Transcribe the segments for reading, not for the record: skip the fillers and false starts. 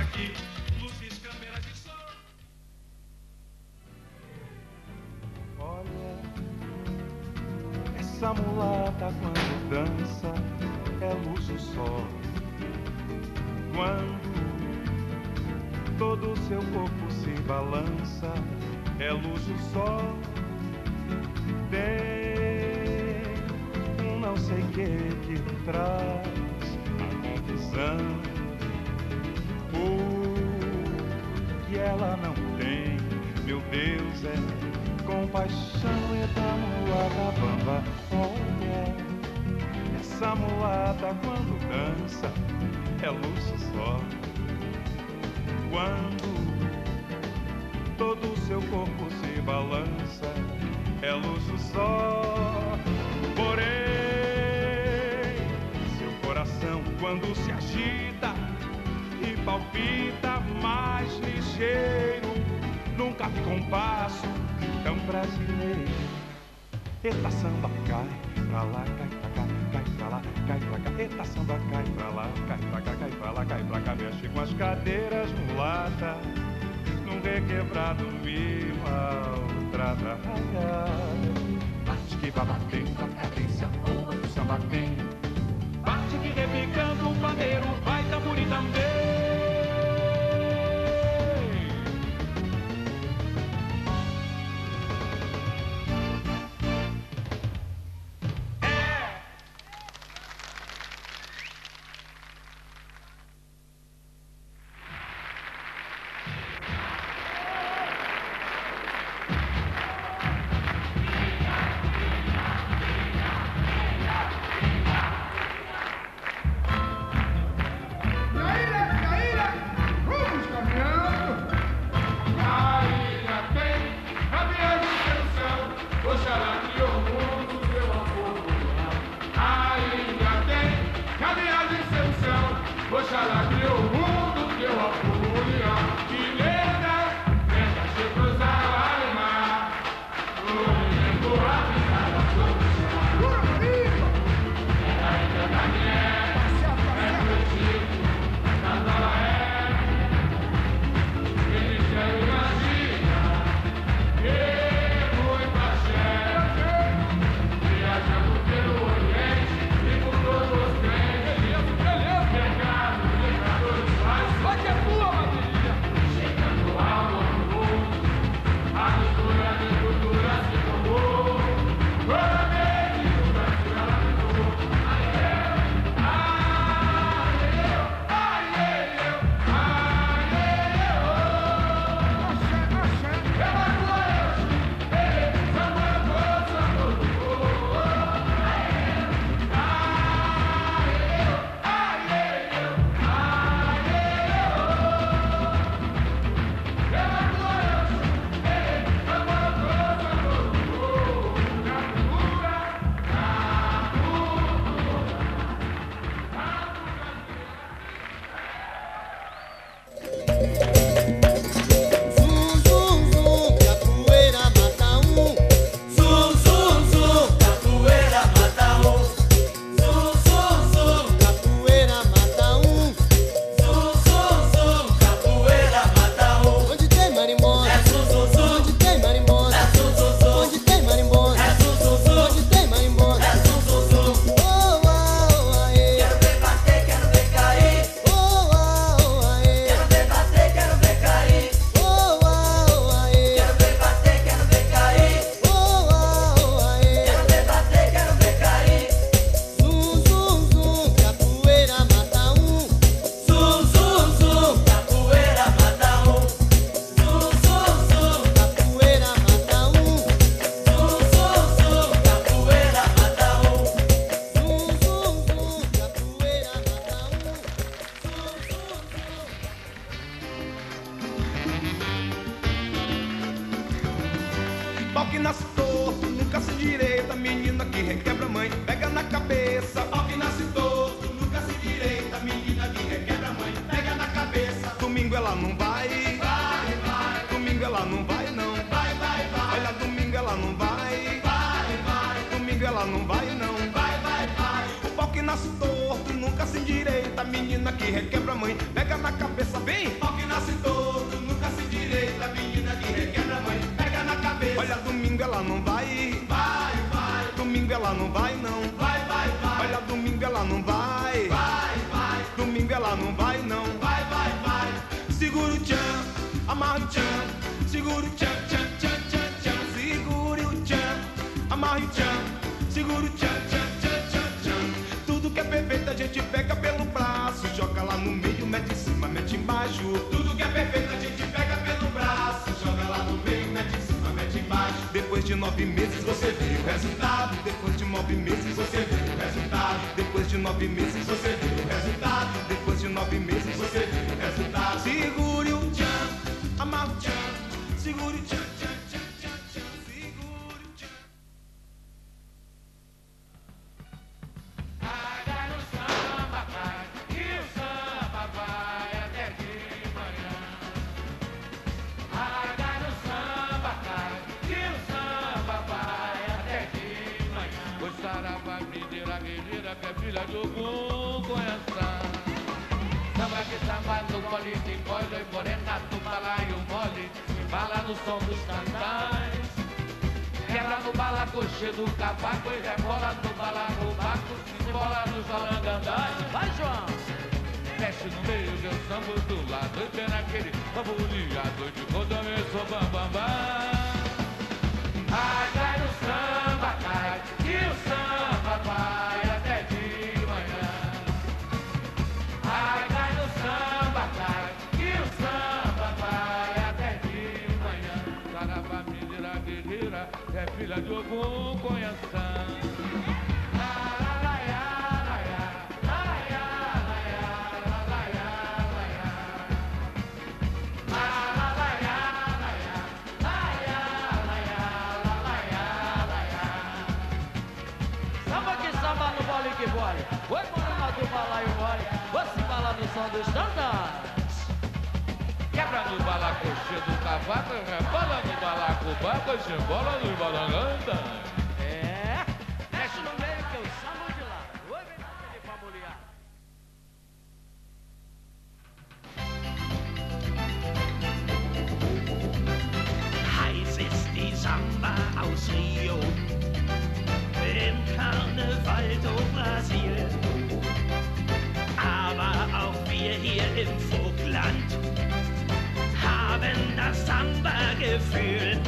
aqui, luzes, câmeras de som. Olha, essa mulata quando dança é luxo só. Quando todo o seu corpo se balança é luxo só. Tem um não sei que traz a visão. O que ela não tem, meu Deus, é compaixão. É da mulata bamba. Olha, essa mulata quando dança é luxo só. Quando todo o seu corpo se balança é luxo só. Porém, seu coração quando se agita e palpita mais ligeiro, nunca vi compasso tão brasileiro. Eita samba cai pra lá, cai pra cá, cai pra lá, cai pra cá. Eita samba cai pra lá, cai pra cá, cai pra lá, cai pra cá. Mexe com as cadeiras mulata, num requebrado me maltrata. Bate que vai batendo a cadência boa do samba tem. Bate que repicando o pandeiro vai tambori também. Pau que nasce torto, nunca se direita, menina que requebra a mãe, pega na cabeça. Pau que nasce torto, nunca se direita, menina que requebra a mãe, pega na cabeça. Domingo ela não vai, vai, vai. Domingo ela não vai não, vai, vai, vai. Olha, domingo ela não vai, vai, vai. Domingo ela não vai não, vai, vai, vai. O pau que nasce torto, nunca se endireita, menina que requebra a mãe, pega na cabeça, vem. amarre o tchan, segura o tchan, tchan, tchan, tchan, tchan, segure o tchan, amarre o tchan, segura o tchan, tchan, tchan, tchan, tchan. Tudo que é perfeito a gente pega pelo braço, joga lá no meio, mete em cima, mete embaixo. Tudo que é perfeito a gente pega pelo braço, joga lá no meio, mete em cima, mete embaixo. Depois de 9 meses você vê o resultado. Depois de 9 meses você vê o resultado. Depois de 9 meses você vê o resultado. Depois de 9 meses você vê o resultado. Segure o tchan, amarra o tchan, segure o tchan, tchan, tchan, tchan, tchan, segure o tchan. Vai no samba, vai, e o samba vai até de manhã. Vai no samba, vai, e o samba vai até de manhã. O saravá, mineira, guerreira, que é filha de Ogum, conheça. Samba que samba no gole, tem coisa e morena, no balaio mole, bala no som dos tantãs. Quebra no balacoche do cavaco e rebola no balacobaco, se bola nos balangandãs. Vai, João! Mexe no meio, deu samba do lado, e tem naquele bambuliado de começo, bam, bam, bam. Ai, cai no samba, cai, e o samba vai até de manhã. Ai, cai no samba, cai, e o samba vai até de manhã. Saravá, mineira, guerreira, é filha de Ogum, conheça. Oi, morena do balaio mole, você bala no som dos tandas. Quebra no balacoche do cavaco, rebola no balacobaco, se bola no balanganda. É, mexe no meio que eu chamo de lá. Oi, vem cá, ele pra mulher. Heiß ist die Samba aus Rio, im Karneval do Brasil. Aber auch wir hier im Vogtland haben das Samba-Gefühl.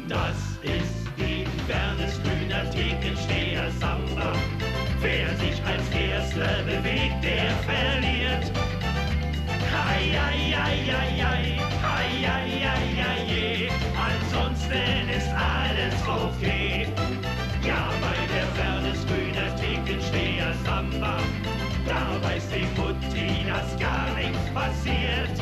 Das ist die Wernesgrüner Thekensteher Samba. Wer sich als Erster bewegt, der verliert. Hei, hei, hei, hei, hei, hei, hei, hei, hei, hei. Ansonsten ist alles okay. Ja, bei der Wernesgrüner Thekensteher Samba, da weiß die Mutti, dass gar nichts passiert.